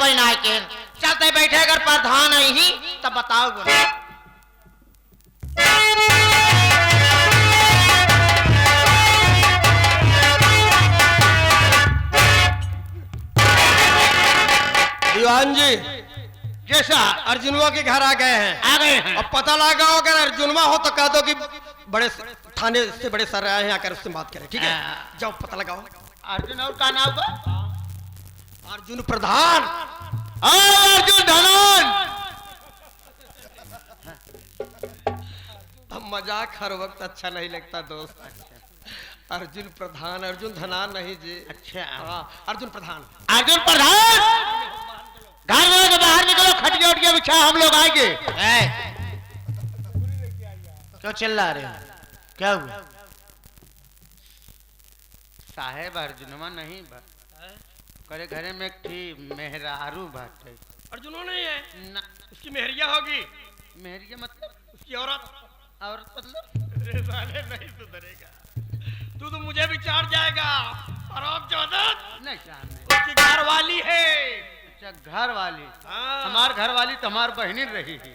कोई ना के चलते बैठे अगर प्रधान ही तब बताओ बोले। दीवान जी कैसा अर्जुनवा के घर आ गए हैं? आ गए हैं। अब पता लगा अगर अर्जुनवा हो तो कह दो कि बड़े थाने से बड़े सर आए हैं, आकर उससे बात करें। ठीक है, जाओ पता लगाओ। अर्जुन और का नाम बा? अर्जुन प्रधान। अर्जुन धनान। अब मजाक हर वक्त अच्छा नहीं लगता दोस्त। अर्जुन प्रधान, अर्जुन धनान नहीं जी। अच्छा हाँ, अर्जुन प्रधान। अर्जुन प्रधान घर वाले के बाहर निकलो, खटिया उठिया बिछा, हम लोग आएंगे। क्यों चिल्ला रहे हो? क्या हुआ? साहेब अर्जुनवा नहीं बा करे घरे में थी मेहरारू बाटे। अर्जुनो नहीं है ना उसकी मेहरिया होगी। मेहरिया मतलब उसकी औरत। औरत मतलब साले नहीं सुधरेगा तू तो मुझे भी चाट जाएगा। और नहीं सामने उसकी घर वाली है। अच्छा घर वाली। हाँ। हमार घर वाली तो हमार बहनी रही है।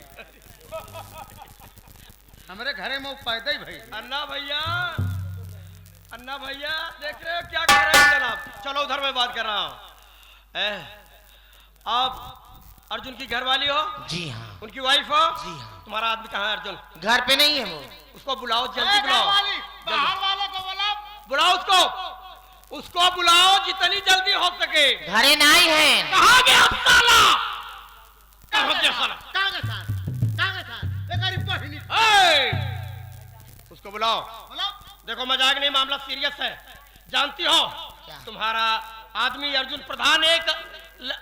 हमारे घरे में पैदा ही भाई। अन्ना भैया, अन्ना भैया देख रहे हो क्या कह रहे हैं जनाब? चलो उधर मैं बात कर रहा हूँ। आप अर्जुन की घर वाली हो? जी हाँ। उनकी वाइफ हो? जी हाँ। तुम्हारा आदमी कहाँ है अर्जुन? घर पे नहीं है वो। उसको बुलाओ, जल्दी बुलाओ। बाहर वाले को बुलाओ। बुलाओ उसको, उसको बुलाओ जितनी जल्दी हो सके। घरे नहीं है। कहाँ गया साला? कहाँ गया साला? उसको बुलाओ। देखो मजाक नहीं, मामला सीरियस है। जानती हो तुम्हारा आदमी अर्जुन प्रधान एक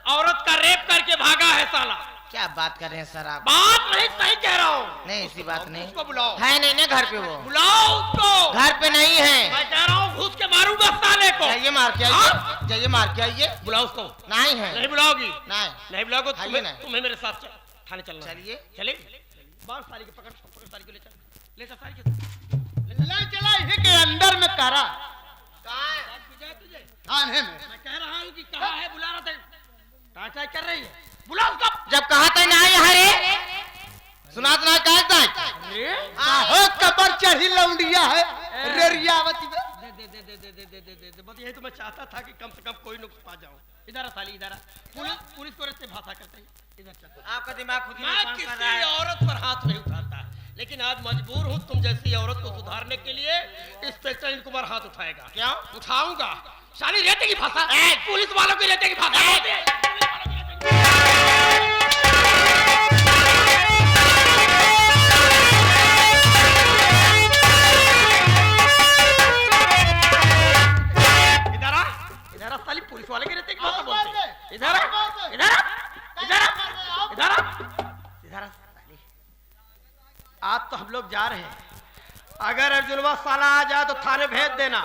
औरत का रेप करके भागा है साला। क्या बात कर रहे हैं सर आप? बात नहीं सही कह रहा हूँ। नहीं ऐसी बात नहीं। उसको बुलाओ। है नहीं ना घर पे वो। बुलाओ उसको। घर पे नहीं है। मैं कह रहा हूँ घुस के मारूंगा साले को। जाइए मार के आइए, जाइए मार के आइए। बुलाओ उसको। नहीं है। नहीं बुलाओगी? नहीं। नहीं बुलाओगे आइए ना। तुम्हें मेरे साथ थाने चलना। चलिए। चले बाल साली के पकड़ साली को ले चल, ले चल साली के ले चला इसी के अंदर में करा। कहाँ है? तुझे थाने में। मैं कह रहा हूँ कि कहाँ है? बुला रहा था, टाटा कर रही है। बुला उसको। जब कहा था ना यहाँ रे सुना तो ना कहता हो कबर चढ़ी लौंडिया है रेरियावती में। दे बस यही तो मैं चाहता था कि कम से कम कोई नुक्स पा जाऊं। इधर आ साली, इधर आ। पुलिस को रस्ते भाषा करते हैं। इधर चल। आपका दिमाग खुद ही मैं काम कर रहा किसी है। औरत पर हाथ नहीं उठाता, लेकिन आज मजबूर हूँ तुम जैसी औरत को सुधारने के लिए। इंस्पेक्टर इन कुमार हाथ उठाएगा। क्यों उठाऊंगा? साली रेते की भाषा, पुलिस वालों की रेते की भाषा। साली पुलिस वाले के रहते की भाषा बोलते। इधर इधर इधर इधर इधर साली। आज तो हम लोग जा रहे हैं। अगर अर्जुनवा साला आ जाए तो थाने भेज देना,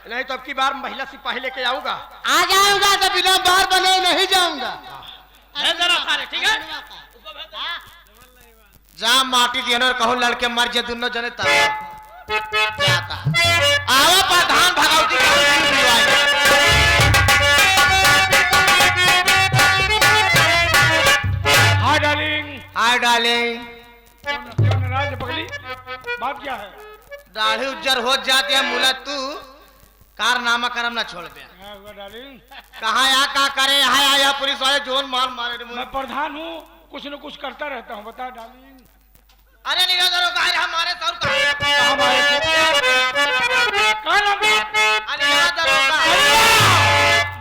नहीं तो अब की बार महिला सिपाही लेके आऊंगा। आ जाऊंगा तो बिना बार बने नहीं जाऊंगा। भेज देना साले, ठीक है? जा माटी दियनर कहो लड़के मर जे दोनों जने तब जाता। आवा प्रधान Bhagwati hi darling. Hi darling. क्यों नाराज है पगली? बात क्या है? दाढ़ी उज्जर हो जाती है मुला तू कारनामा करम ना छोड़ दे। क्या हुआ डार्लिंग? कहाँ या का करे यहाँ आया पुलिस वाले जोन मार मारे रे मुझे। मैं प्रधान हूँ, कुछ न कुछ करता रहता हूँ। बता डार्लिंग। अरे निरंजन हो गए हमारे सर का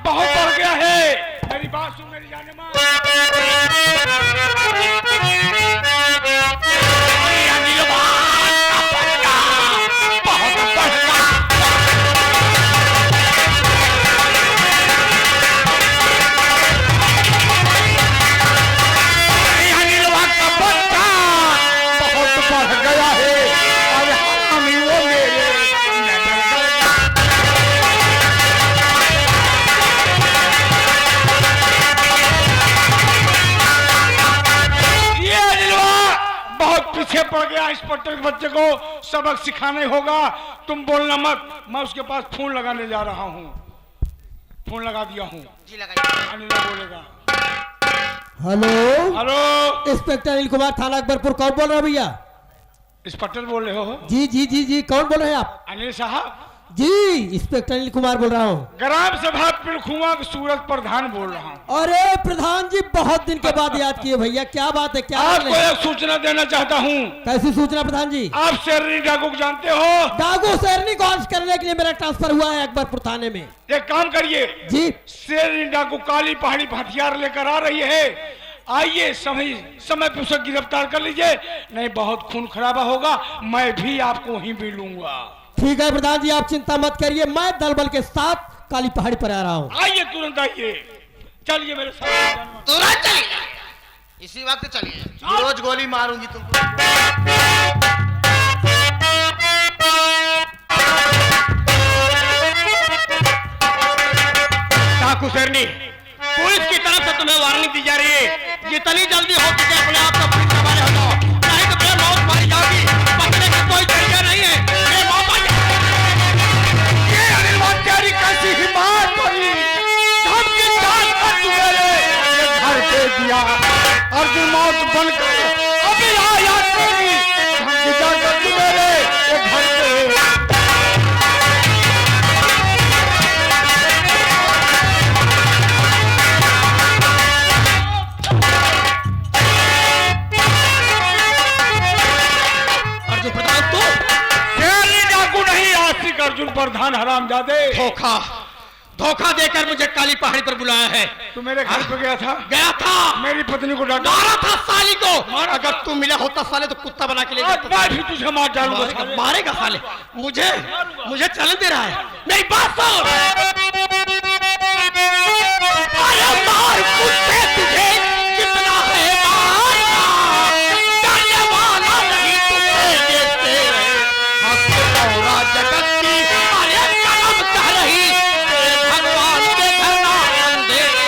बहुत बढ़ गया है। मेरी बात सुन मेरी जाने मां। पीछे पड़ गया। इंस्पेक्टर के बच्चे को सबक सिखाने होगा। तुम बोलना मत, मैं उसके पास फोन लगाने जा रहा हूँ। फोन लगा दिया हूँ। जी लगाइए। अनिल बोलेगा। Hello hello, inspector Anil Kumar, थाना अकबरपुर। कौन बोल रहा है भैया? इंस्पेक्टर बोल रहे हो? जी जी जी जी, कौन बोल रहे हैं आप? अनिल साहब, जी, इंस्पेक्टर अनिल कुमार बोल रहा हूँ। ग्राम सभा पिलखुआ सूरत प्रधान बोल रहा हूँ। अरे प्रधान जी, बहुत दिन के बाद याद किए भैया, क्या बात है? क्या हाल आपको है? एक सूचना देना चाहता हूँ। कैसी सूचना प्रधान जी? आप शेरनी डाकू को जानते हो? डाकू शेरनी को अरेस्ट करने के लिए मेरा ट्रांसफर हुआ है अकबरपुर थाने में। एक काम करिए जी, शेरनी डाकू काली पहाड़ी पर हथियार लेकर आ रही है, आइए समय पे उसे गिरफ्तार कर लीजिए, नहीं बहुत खून खराबा होगा, मैं भी आपको वहीं मिलूंगा। ठीक है प्रधान जी, आप चिंता मत करिए, मैं दल बल के साथ काली पहाड़ी पर आ रहा हूँ। आइए, तुरंत आइए, चलिए मेरे साथ। तुरंत चलिए, इसी वक्त चलिए, रोज गोली मारूंगी तुमको। डाकू शेरनी, पुलिस की तरफ से तुम्हें वार्निंग दी जा रही है, जितनी जल्दी हो सके अपने आप को पुलिस के हवाले हो जाओ, नहीं तो फिर मौत मारी जाओगी। बचने का कोई तरीका नहीं है, ये मौत आ जाएगी। ये अनिल वाटियारी कैसी हिम्मत पड़ी, धमकी डालकर तू मेरे ये घर पे दिया, अर्जुन मौत बनकर अभी आया तेरी, धमकी डालकर तू मेरे ये घर पे। अर्जुन प्रधान, तू शेरनी डाकू नहीं, आशिक अर्जुन प्रधान हरामजादे। धोखा देकर मुझे काली पहाड़ी पर बुलाया है। तू मेरे घर पे गया था, मेरी पत्नी को डांटा, मारा था साली को। अगर तू मिला होता साले तो कुत्ता बना के ले आज मैं भी तुझे मार डालूंगा। मारेगा साले, मुझे चलन दे रहा है। मेरी बात सुन, अरे मार कुत्ते, तुझे कितना है मारना, डरने वाला नहीं तुझे ये तेरे हक औरा जगत की, अरे कलम कह रही तेरे भगवान के घर ना अंधेरे।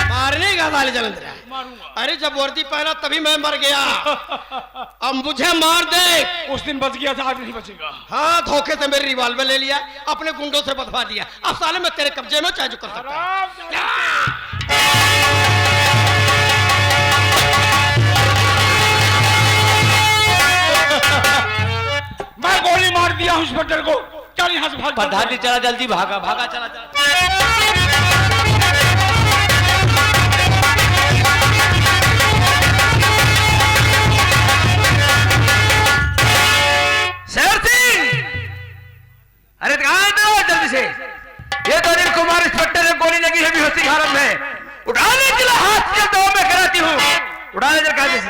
मारने का साले चलन दे रहा है। अरे जब वर्दी पहना तभी मैं मर गया, अब मुझे मार दे। उस दिन बच गया था, आज नहीं बचेगा। हाँ, धोखे से मेरी रिवॉल्वर ले लिया, अपने गुंडों से बधवा दिया, अब साले मैं तेरे कब्जे में चाहे जो कर सकता हूं। मैं गोली मार दिया हूं इंस्पेक्टर को, चल यहाँ से भाग। प्रधान जी चला, जल्दी भागा भागा, चला चला। शेर सिंह, अरे कहाँ दो जल्दी से, ये तो अनिल कुमार इंस्पेक्टर ने गोली लगी है बेहोशी की हालत में, उठाने के लिए हाथ के दो में कराती हूँ, उठाने जरा कायदे से।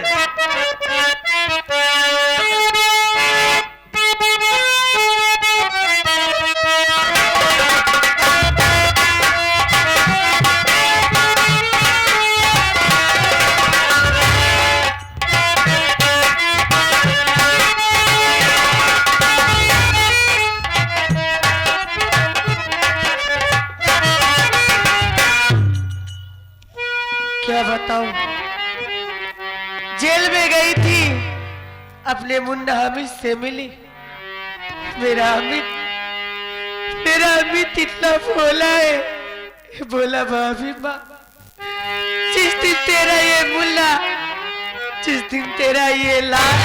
क्या बताऊं, जेल में गई थी, अपने मुन्ना हामिद से मिली। मेरा हामिद इतना भोला है, बोला भाभी माँ, जिस दिन तेरा ये मुन्ना, जिस दिन तेरा ये लाल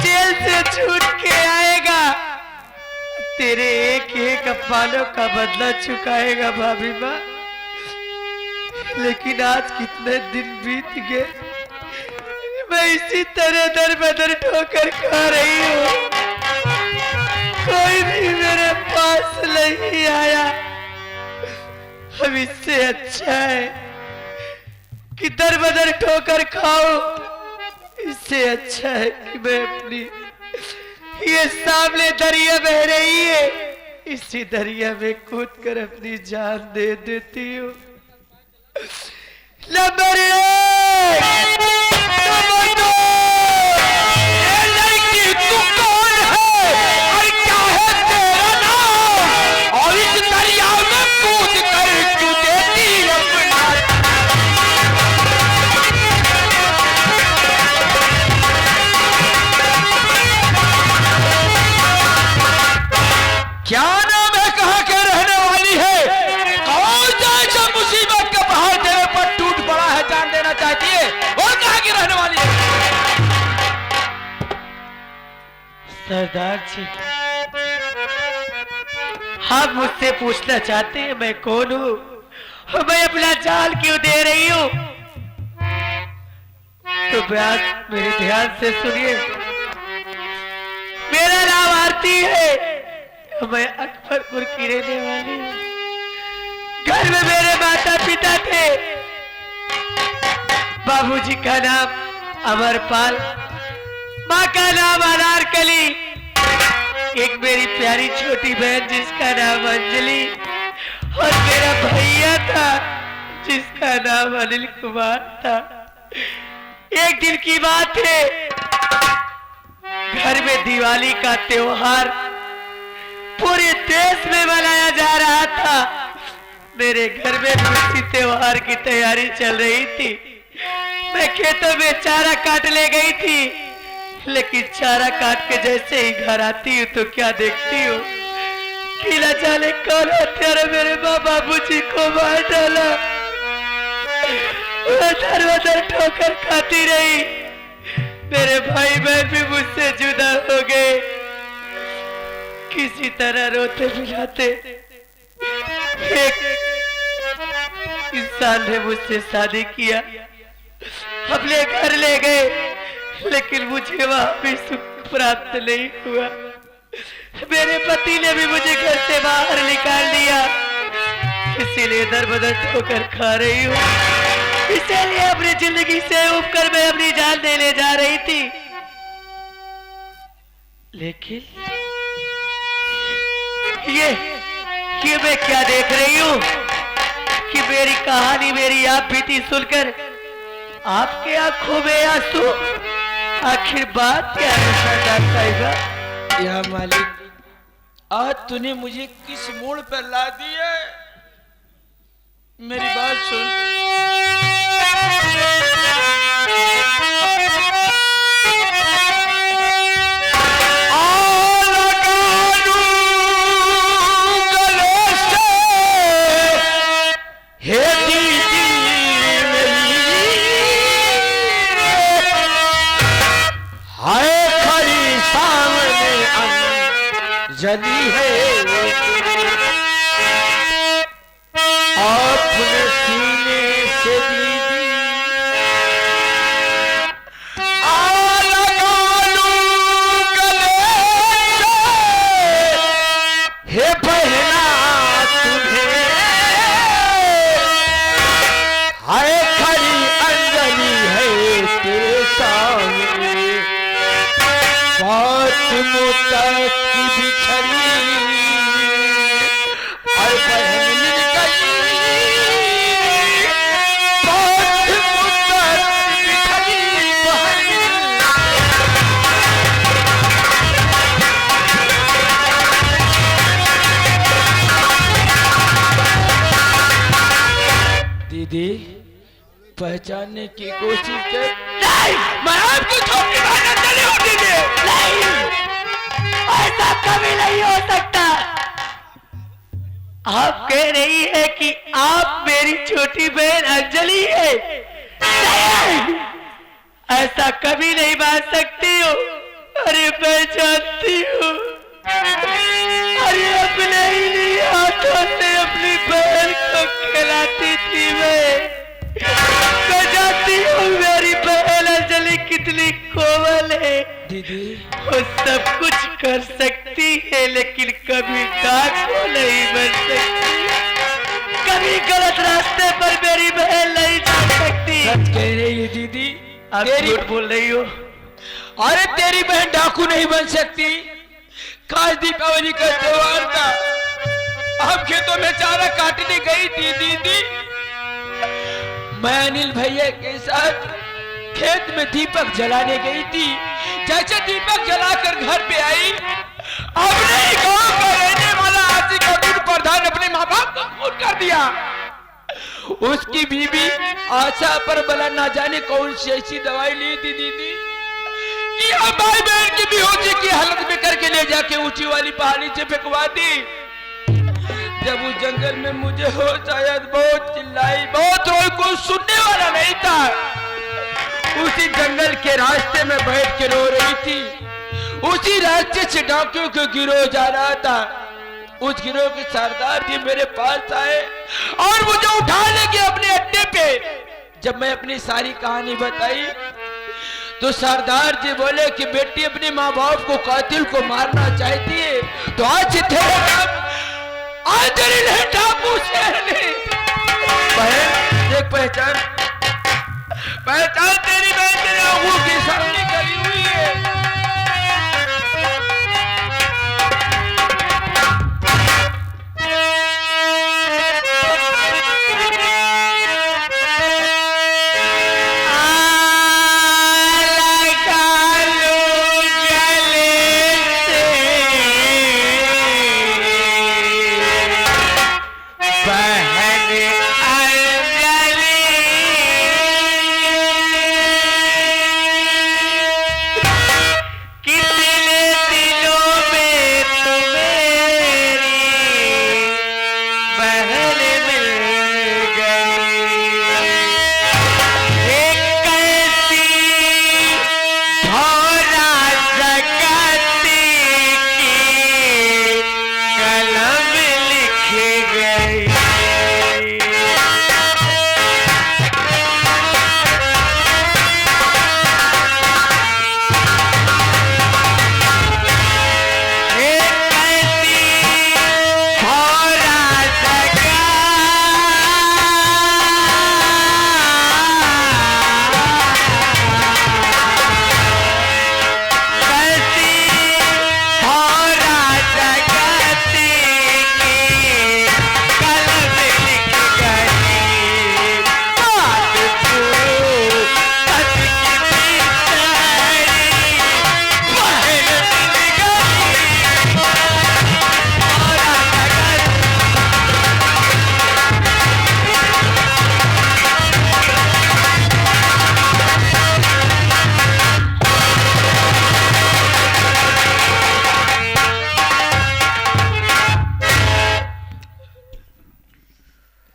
जेल से छूट के आएगा, तेरे एक एक अपमानों का बदला चुकाएगा भाभी माँ। लेकिन आज कितने दिन बीत गए, मैं इसी तरह दर बदर ठोकर खा रही हूँ, कोई भी मेरे पास नहीं आया। अब इससे अच्छा है कि दर बदर ठोकर खाऊं, इससे अच्छा है कि मैं अपनी ये सामने दरिया बह रही है, इसी दरिया में कूद कर अपनी जान दे देती हूँ। नंबर 1, नंबर 2, ये लड़की तू कौन है और क्या है तेरा नाम, और इस दरिया में कूद कर तू देती अपना। सरदार जी, आप मुझसे पूछना चाहते हैं मैं कौन हूँ, मैं अपना जान क्यों दे रही हूँ? तो ब्यास मेरे ध्यान से सुनिए। मेरा नाम आरती है, मैं अकबरपुर की रहने वाली हूँ। घर में मेरे माता पिता थे। बाबूजी का नाम अमरपाल, माँ का नाम अनारकली, एक मेरी प्यारी छोटी बहन जिसका नाम अंजलि, और मेरा भैया था जिसका नाम अनिल कुमार था। एक दिन की बात है, घर में दिवाली का त्योहार पूरे देश में मनाया जा रहा था। मेरे घर में भी त्योहार की तैयारी चल रही थी। मैं खेतों में चारा काट ले गई थी, लेकिन चारा काट के जैसे ही घर आती हूँ तो क्या देखती हूँ कि न जाने कौन हत्यारा मेरे माँ बाबूजी को मार डाला। उधर उधर ठोकर खाती रही। मेरे भाई बहन भी मुझसे जुदा हो गए। किसी तरह रोते मिलाते एक इंसान ने मुझसे शादी किया, अपने घर ले गए, लेकिन मुझे वहां भी सुख प्राप्त नहीं हुआ। मेरे पति ने भी मुझे घर से बाहर निकाल दिया, इसीलिए दर बदर ठोकर खा रही हूँ। इसीलिए अपनी जिंदगी से उबकर मैं अपनी जान देने जा रही थी, लेकिन ये मैं क्या देख रही हूँ कि मेरी कहानी, मेरी आप बीती सुनकर आपके आंखों में आंसू। आखिर बात क्या है सरदार साहिबा? या मालिक, आज तूने मुझे किस मोड़ पर ला दिया? मेरी बात सुन। जली है अपने सीने से दीदी लगा लूं गले से, हे बहना तुम्हें हाय खड़ी अंजलि है तेरे सामने। बात मुद्दत की बिछड़ी और बहन मिल गई, बात मुद्दत की बिछड़ी बहन। दीदी, पहचानने की कोशिश कर। नहीं, मैं आपकी छोटी बहन अंजलि हूँ दीदी। नहीं, ऐसा कभी नहीं हो सकता। आप कह रही है कि आप मेरी छोटी बहन अंजलि है? नहीं, ऐसा कभी नहीं मान सकती हो। अरे मैं जानती हूँ, अरे अपने ही हाथों से अपनी बहन को खिलाती थी। मैं जानती हूँ मेरी बहन अंजलि कितनी कोमल है। दीदी, वो सब कुछ कर सकती है, लेकिन कभी डाकू नहीं बन सकती, कभी गलत रास्ते पर मेरी बहन नहीं जा सकती। सच कह रही है दीदी, आप झूठ बोल रही हो। अरे तेरी बहन डाकू नहीं बन सकती। काल दीपावली का त्योहार था, हम खेतों में चारा काटने गई थी दीदी। मैं अनिल भैया के साथ खेत में दीपक जलाने गई थी। जैसे दीपक जलाकर घर पे आई, अपने गांव का रहने वाला आजी का दूर प्रधान अपने माँ बाप को फोन कर दिया। उसकी बीबी आशा पर बला ना जाने कौन सी ऐसी दवाई ली थी दीदी कि हमारी बहन की बेहोशी की हालत में करके ले जाके ऊंची वाली पहाड़ी से फेंकवा दी। जब उस जंगल में मुझे होश आया, बहुत चिल्लाई, बहुत रोई, कोई सुनने वाला नहीं था। उसी जंगल के रास्ते में बैठ के रो रही थी। उसी रास्ते से डाकुओं को गिरोह जा रहा था। उस गिरोह के सरदार जी मेरे पास आए और मुझे उठा ले गए अपने अड्डे पे। जब मैं अपनी सारी कहानी बताई तो सरदार जी बोले कि बेटी अपने माँ बाप को, कातिल को मारना चाहती है तो आज तेरे डाकू बहन देख, पहचान तेरी बहन तेरे आंखों के सामने खड़ी हुई है।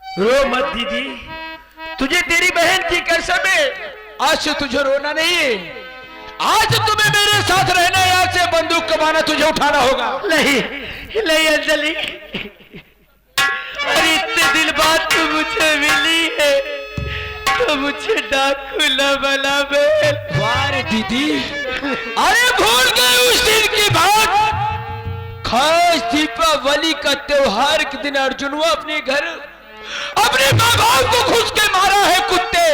रो मत दीदी, तुझे तेरी बहन की कसम है, आज से तुझे रोना नहीं है। आज तुम्हें मेरे साथ रहना है, आज से बंदूक कमाना तुझे उठाना होगा। नहीं नहीं अंजलि, अरे इतने दिन बाद तू मुझे मिली है तो मुझे डाकू न बना बहन। वाह दीदी, अरे भूल गए उस दिन की बात। खास दीपावली का त्योहार के दिन अर्जुनवा अपने घर अपने माँ बाप को खुश के मारा है कुत्ते।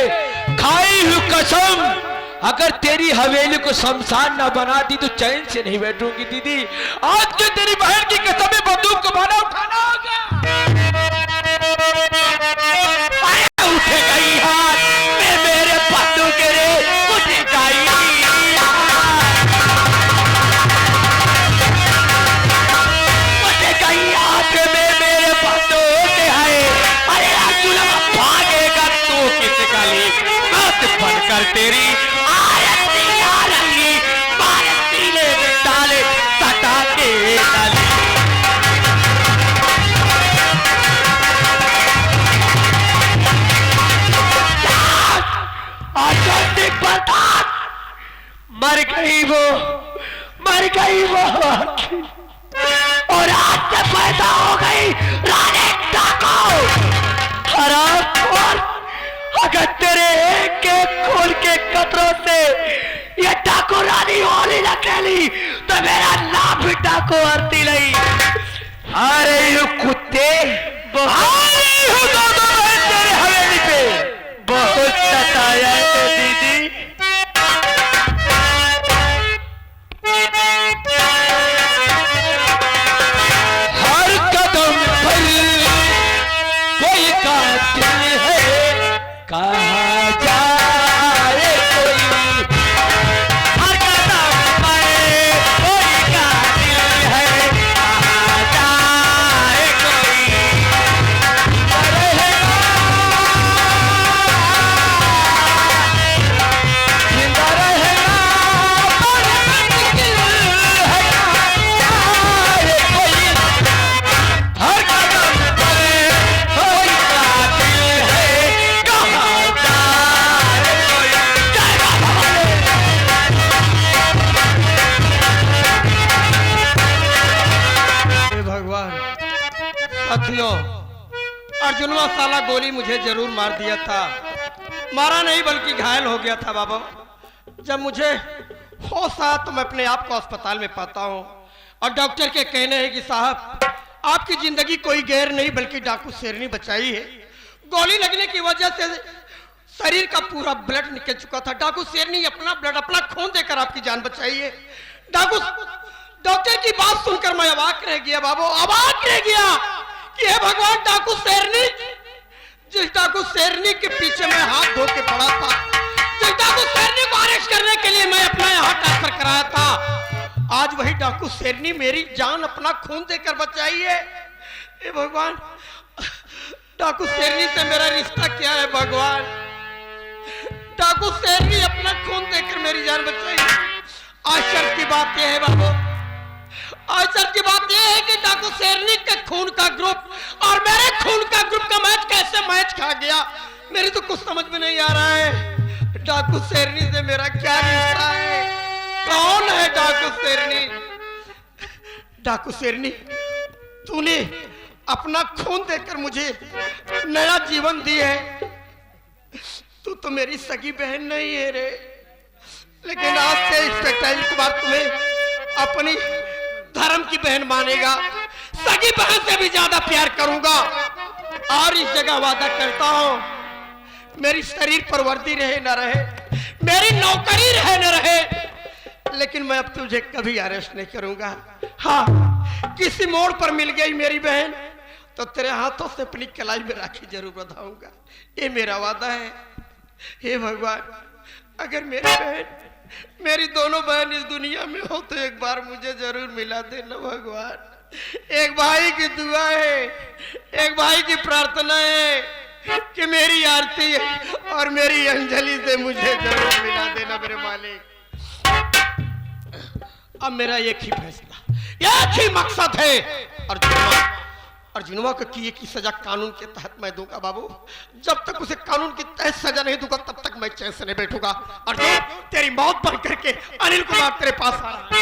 खाई हुई कसम, अगर तेरी हवेली को शमशान ना बना दी तो चैन से नहीं बैठूंगी दीदी। आज जो तेरी बहन की कसम में बंदूक को माना उठाना होगा। उठेगा ही हाथ में मेरे बंदूक के रे, उठेगा ही हाथ में मेरे बंदूक है। अरे अर्जुन भागेगा तू किसका ले, मत बनकर तेरी आरती आ रही, मारती ले डाले सटा के डाले। मर गई वो, मर गई वो, और आज से पैदा हो गई रानी डाकू। हरामखोर, अगर तेरे एक एक खून के कतरों से ये डाकू रानी होली न खेली तो मेरा नाम भी डाकू आरती नहीं। अरे यू कुत्ते, तेरे हवेली पे बहुत सताया है दीदी। हर कदम पर कोई कातिल है, कहाँ जाए कोई। हर कदम पर कोई कातिल है, कहाँ जाए कोई। जिंदा रहना बड़ा मुश्किल है, कहाँ जाए कोई। हर कदम पर कोई कातिल है, कहाँ जाए अर्जुनवा साला गोली मुझे जरूर मार दिया था, मारा नहीं बल्कि घायल हो गया था बाबा। जब मुझे होश आया तो मैं अपने आप को अस्पताल में पाता हूँ और डॉक्टर के कहने हैं कि साहब आपकी जिंदगी कोई गैर नहीं बल्कि डाकू शेरनी बचाई है। गोली लगने की वजह से शरीर का पूरा ब्लड निकल चुका था। डाकू शेरनी अपना ब्लड, अपना खून देकर आपकी जान बचाई है। डाकू डॉक्टर की बात सुनकर मैं अवाक रह गया बाबू, अवाक रह गया कि हे भगवान, डाकू शेरनी, जिस डाकू शेरनी के पीछे मैं हाथ धो के पड़ा था, जिस डाकू शेरनी को अरेस्ट करने के लिए मैं अपना यहाँ ट्रांसफर कराया था, आज वही डाकू शेरनी मेरी जान अपना खून देकर बचाई है। हे भगवान, डाकू शेरनी से मेरा रिश्ता क्या है भगवान? डाकू शेरनी अपना खून देकर मेरी जान बचाई। आश्चर्य की बात यह है बाबू, आश्चर्य की बात यह है कि डाकू शेरनी के खून का ग्रुप और मेरे खून का ग्रुप का मैच कैसे मैच खा गया, मेरी तो कुछ समझ में नहीं आ रहा है। डाकू शेरनी से मेरा क्या रिश्ता है? कौन है डाकू शेरनी? डाकू शेरनी, तूने अपना खून देकर मुझे नया जीवन दी है। तू तो मेरी सगी बहन नहीं है रे, लेकिन आज से इंस्पेक्टर कुमार तुम्हें अपनी धर्म की बहन मानेगा, सगी बहन से भी ज्यादा प्यार करूंगा। और इस जगह वादा करता हूं, मेरी शरीर पर वर्दी रहे न रहे, मेरी नौकरी रहे न रहे, लेकिन मैं अब तुझे कभी अरेस्ट नहीं करूंगा। हाँ, किसी मोड़ पर मिल गई मेरी बहन तो तेरे हाथों से अपनी कलाई में राखी जरूर बंधाऊंगा, ये मेरा वादा है। हे भगवान, अगर मेरी बहन, मेरी दोनों बहन इस दुनिया में हो तो एक बार मुझे जरूर मिला देना भगवान। एक भाई की दुआ है, एक भाई की प्रार्थना है कि मेरी आरती और मेरी अंजलि से मुझे जरूर मिला देना मेरे मालिक। अब मेरा एक ही फैसला, एक ही मकसद है, अर्जुनवा को किए की सजा कानून के तहत मैं दूंगा बाबू। जब तक उसे कानून की तहत सजा नहीं दूंगा तब तक मैं चैन से नहीं बैठूंगा। अर्जुन, तेरी मौत बन करके अनिल कुमार तेरे पास आ रहा है।